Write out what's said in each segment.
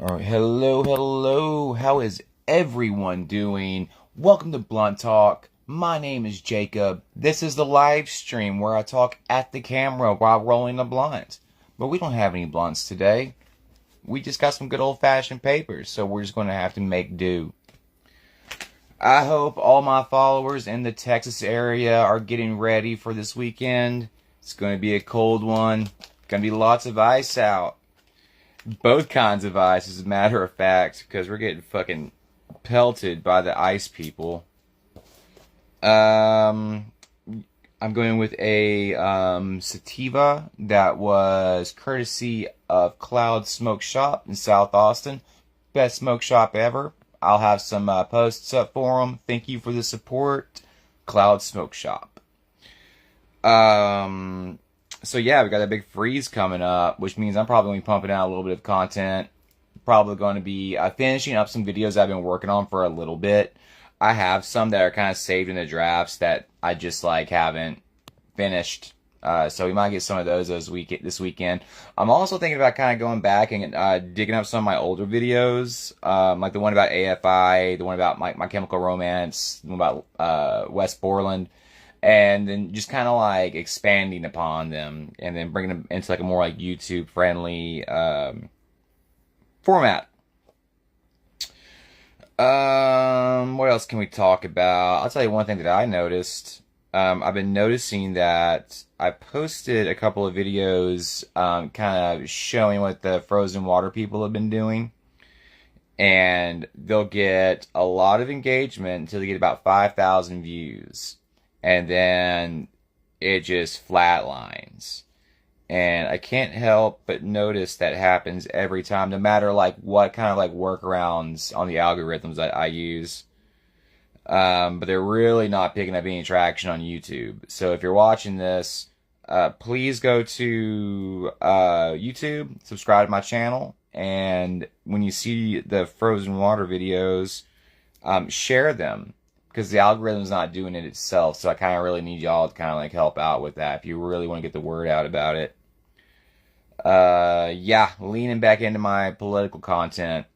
All right, hello. How is everyone doing? Welcome to Blunt Talk. My name is Jacob. This is the live stream where I talk at the camera while rolling a blunt. But we don't have any blunts today. We just got some good old-fashioned papers, so we're just going to have to make do. I hope all my followers in the Texas area are getting ready for this weekend. It's going to be a cold one. Going to be lots of ice out. Both kinds of ice, as a matter of fact, because we're getting fucking pelted by the ice people. I'm going with a sativa that was courtesy of Cloud Smoke Shop in South Austin. Best smoke shop ever. I'll have some posts up for them. Thank you for the support, Cloud Smoke Shop. So yeah, we got a big freeze coming up, which means I'm probably going to be pumping out a little bit of content. Probably going to be finishing up some videos I've been working on for a little bit. I have some that are kind of saved in the drafts that I just haven't finished. So we might get some of those this weekend. I'm also thinking about kind of going back and digging up some of my older videos, like the one about AFI, the one about My Chemical Romance, the one about West Borland. And then just kind of expanding upon them and then bringing them into a more YouTube friendly format. What else can we talk about? I'll tell you one thing that I noticed. I've been noticing that I posted a couple of videos kind of showing what the frozen water people have been doing. And they'll get a lot of engagement until they get about 5,000 views. And then it just flatlines. And I can't help but notice that happens every time, no matter what kind of workarounds on the algorithms that I use. But they're really not picking up any traction on YouTube. So if you're watching this, please go to YouTube, subscribe to my channel, and when you see the frozen water videos, share them. Because the algorithm's not doing it itself, so I kind of really need y'all to kind of help out with that if you really want to get the word out about it. Yeah, leaning back into my political content.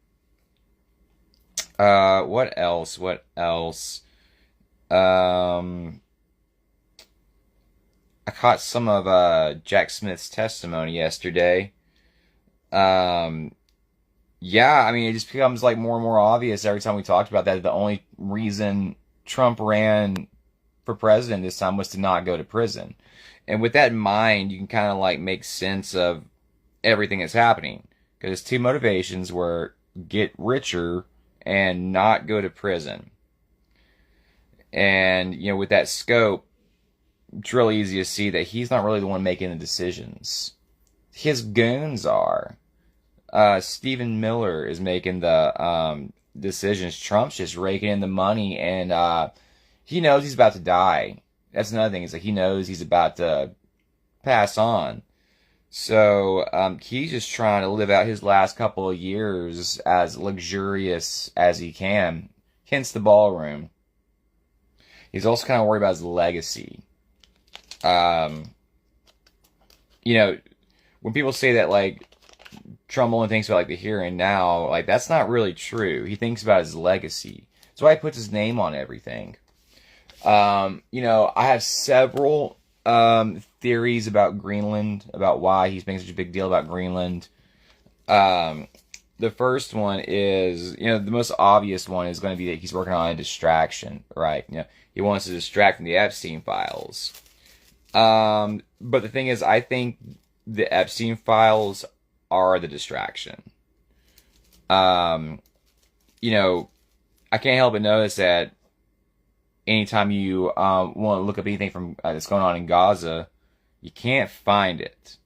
What else? I caught some of Jack Smith's testimony yesterday. Yeah, I mean, it just becomes more and more obvious every time we talked about that. The only reason Trump ran for president this time was to not go to prison. And with that in mind, you can kind of make sense of everything that's happening. Because his two motivations were get richer and not go to prison. And, with that scope, it's really easy to see that he's not really the one making the decisions. His goons are. Stephen Miller is making the decisions. Trump's just raking in the money, and he knows he's about to die. That's another thing. It's he knows he's about to pass on. So he's just trying to live out his last couple of years as luxurious as he can. Hence the ballroom. He's also kind of worried about his legacy. When people say that Trump only thinks about the here and now, that's not really true. He thinks about his legacy. That's why he puts his name on everything. I have several theories about Greenland, about why he's making such a big deal about Greenland. The first one is, the most obvious one is going to be that he's working on a distraction, right? He wants to distract from the Epstein files. But the thing is, I think the Epstein files are the distraction. I can't help but notice that anytime you want to look up anything from that's going on in Gaza, you can't find it.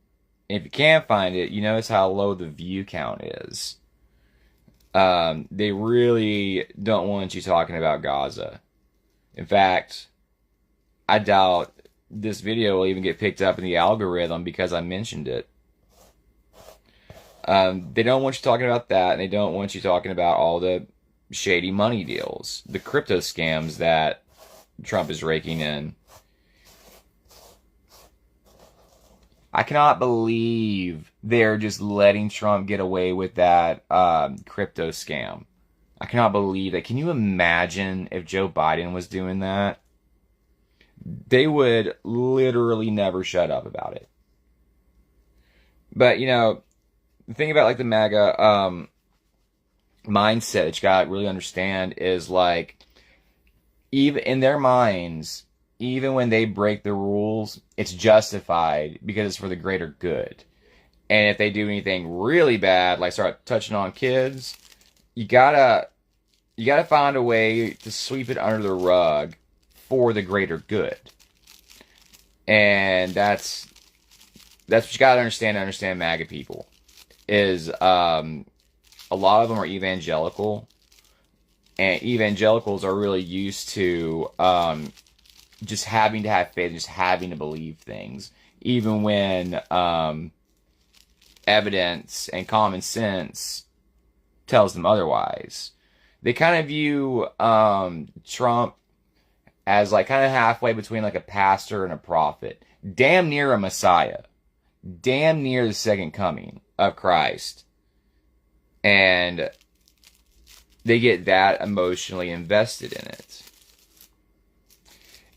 And if you can't find it, you notice how low the view count is. They really don't want you talking about Gaza. In fact, I doubt this video will even get picked up in the algorithm because I mentioned it. They don't want you talking about that, and they don't want you talking about all the shady money deals, the crypto scams that Trump is raking in. I cannot believe they're just letting Trump get away with that crypto scam. I cannot believe that. Can you imagine if Joe Biden was doing that? They would literally never shut up about it. But, the thing about like the MAGA mindset that you gotta really understand is like, even in their minds, even when they break the rules, it's justified because it's for the greater good. And if they do anything really bad, like start touching on kids, you gotta find a way to sweep it under the rug for the greater good. And that's what you gotta understand MAGA people. Is a lot of them are evangelical, and evangelicals are really used to just having to have faith, just having to believe things, even when evidence and common sense tells them otherwise. They kind of view Trump as like kind of halfway between like a pastor and a prophet, damn near a Messiah, damn near the second coming of Christ. And they get that emotionally invested in it.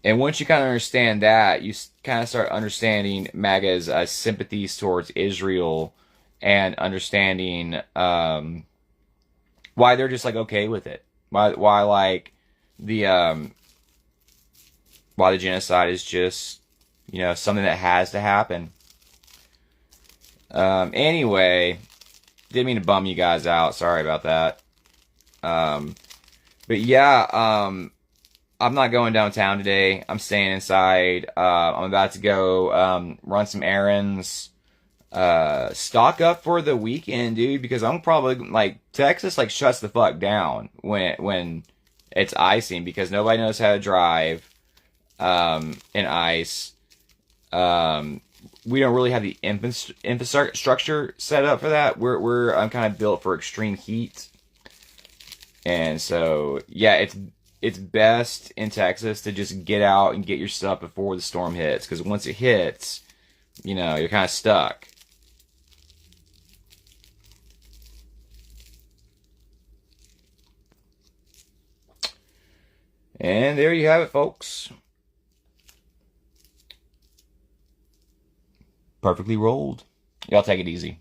And once you kind of understand that, you kind of start understanding MAGA's sympathies towards Israel and understanding why they're just like okay with it. Why like why the genocide is just, something that has to happen. Anyway, didn't mean to bum you guys out. Sorry about that. But yeah, I'm not going downtown today. I'm staying inside. I'm about to go run some errands. Stock up for the weekend, dude, because I'm probably like Texas like shuts the fuck down when it's icing because nobody knows how to drive in ice. We don't really have the infrastructure set up for that. I'm kind of built for extreme heat. And so, yeah, it's best in Texas to just get out and get your stuff before the storm hits. Because once it hits, you're kind of stuck. And there you have it, folks. Perfectly rolled. Y'all take it easy.